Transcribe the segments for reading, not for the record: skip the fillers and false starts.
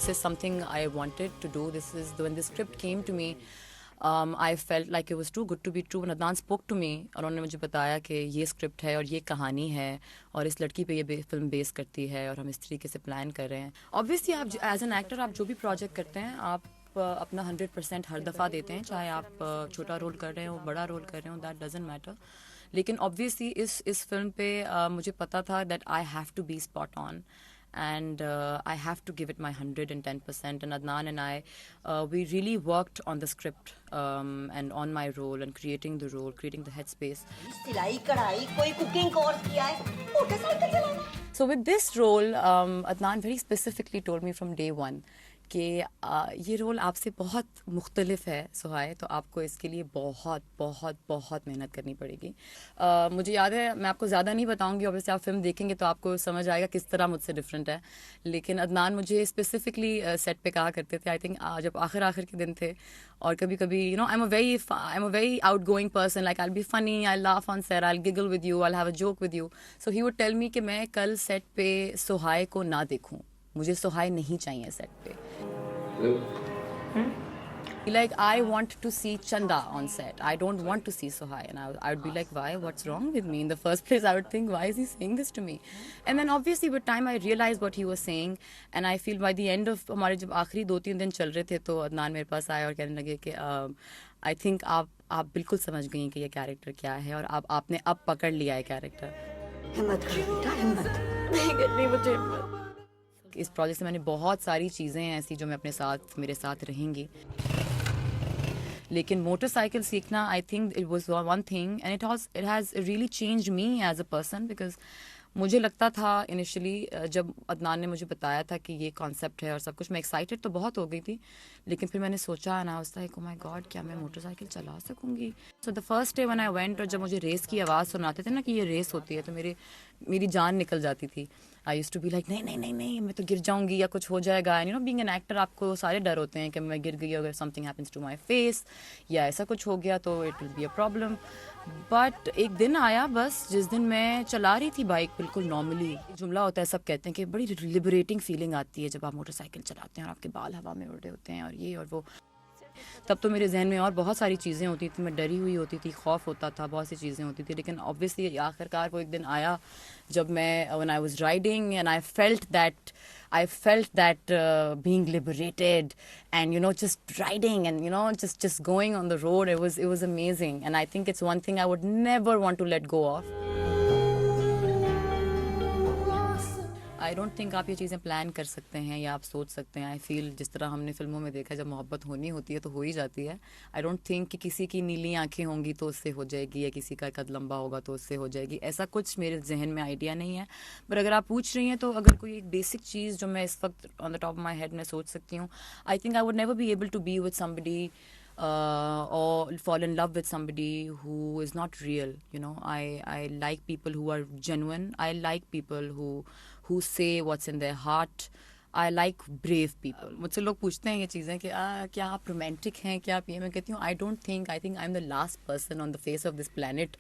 this is something I wanted to do. This is when the script came to me. I felt like it was too good to be true. When Adnan spoke to me और उन्होंने मुझे बताया कि ये script है और ये कहानी है और इस लड़की पे ये फिल्म बेस करती है और हम इस तरीके से प्लान कर रहे हैं. ऑब्वियसली आप एज एन एक्टर आप जो भी प्रोजेक्ट करते हैं आप अपना 100% हर दफ़ा देते हैं, चाहे आप छोटा रोल कर रहे हो बड़ा रोल कर रहे हो, दैट डजंट मैटर. लेकिन ऑब्वियसली इस फिल्म पे मुझे पता था that I have to be spot on and I have to give it my 110%. And Adnan and I, we really worked on the script and on my role and creating the role, creating the headspace. सिलाई कढ़ाई कोई cooking course किया है, motorcycle चलाना. So with this role, Adnan very specifically told me from day one कि ये role आपसे बहुत मुख्तलिफ है सुहाय, तो आपको इसके लिए बहुत बहुत बहुत मेहनत करनी पड़ेगी. मुझे याद है, मैं आपको ज़्यादा नहीं बताऊंगी, ऑब्वियसली आप फिल्म देखेंगे तो आपको समझ आएगा किस तरह मुझसे डिफरेंट है. लेकिन अदनान मुझे स्पेसिफिकली सेट पे कहा करते थे, आई थिंक जब आखिर के दिन थे और कभी कभी you know I am a very outgoing person, like I will be funny, I laugh on set, I will giggle with you, I will have a joke with you. So he would tell me कि मैं कल set पे सुहाय को ना देखूं, मुझे सुहाय नहीं चाहिए सेट पे. Like, I want to see Chanda on set. I don't want to see Sohai. And I would be like, why? What's wrong with me? In the first place, I would think, why is he saying this to me? And then obviously with time, I realized what he was saying. And I feel by the end of हमारे जब आखिरी 2-3 दिन चल रहे थे तो अदनान मेरे पास आए और कहने लगे कि I think आप बिल्कुल समझ गई कि ये कैरेक्टर क्या है और आपने अब पकड़ लिया है कैरेक्टर. हिम्मत करो बेटा, हिम्मत नहीं करनी मुझे हिम्मत. इस प्रोजेक्ट से मैंने बहुत सारी चीज़ें हैं ऐसी जो मैं अपने साथ मेरे साथ रहेंगी. लेकिन मोटरसाइकिल सीखना, I think it was one thing and it has really changed me as a person. Because मुझे लगता था इनिशियली जब अदनान ने मुझे बताया था कि ये कॉन्सेप्ट है और सब कुछ, मैं एक्साइटेड तो बहुत हो गई थी. लेकिन फिर मैंने सोचा ना, उस लाइक, ओ माय गॉड, क्या मैं मोटरसाइकिल चला सकूंगी? So the first day when I went और जब मुझे रेस की आवाज़ सुनाते थे ना कि ये रेस होती है, तो मेरी जान निकल जाती थी. I used to be like, नहीं नहीं नहीं नहीं, मैं तो गिर जाऊंगी या कुछ हो जाएगा. And you know, being an actor आपको सारे डर होते हैं कि मैं गिर गई, अगर something happens to my face या ऐसा कुछ हो गया तो it will be a problem. But एक दिन आया बस, जिस दिन मैं चला रही थी बाइक बिल्कुल नॉर्मली. जुमला होता है, सब कहते हैं कि बड़ी लिबरेटिंग फीलिंग आती है जब आप मोटरसाइकिल चलाते हैं और आपके बाल हवा में उड़ रहे होते हैं और ये और वो. तब तो मेरे जहन में और बहुत सारी चीज़ें होती थी, मैं डरी हुई होती थी, खौफ होता था, बहुत सी चीज़ें होती थी. लेकिन ऑब्वियसली आखिरकार वो एक दिन आया जब मैं when I was riding and I felt that being liberated and, you know, just riding and, you know, just going on the road. It was amazing, and I think it's one thing I would never want to let go of. I don't think आप ये चीज़ें plan कर सकते हैं या आप सोच सकते हैं. आई फील जिस तरह हमने फिल्मों में देखा, जब मोहब्बत होनी होती है तो हो ही जाती है. आई डोंट थिंक कि किसी की नीली आंखें होंगी तो उससे हो जाएगी या किसी का कद लंबा होगा तो उससे हो जाएगी. ऐसा कुछ मेरे जहन में आइडिया नहीं है. पर अगर आप पूछ रही हैं तो अगर कोई एक बेसिक चीज़ जो मैं इस वक्त on the top of my head में सोच सकती हूँ, I think I would never be able to be with somebody or fall in love with somebody who is not real. You know, I like people who are genuine. I like people who say what's in their heart. I like brave people. मुझसे लोग पूछते हैं ये चीज़ें कि क्या आप romantic हैं, क्या आप ये. मैं कहती हूँ I think I'm the last person on the face of this planet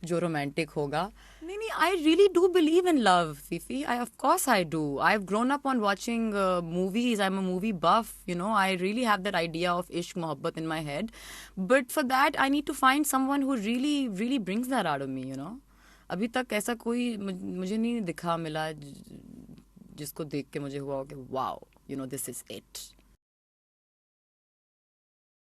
जो रोमांटिक होगा. नहीं, I really do believe in love, Fifi. Of course I do. I've grown up on watching movies. I'm a movie buff, you know. I really have that idea of ishq mohabbat in my head. But for that, I need to find someone who really, really brings that out of me, you know. अभी तक ऐसा कोई मुझे नहीं दिखा मिला जिसको देख के मुझे हुआ हो कि wow, you know, this is it.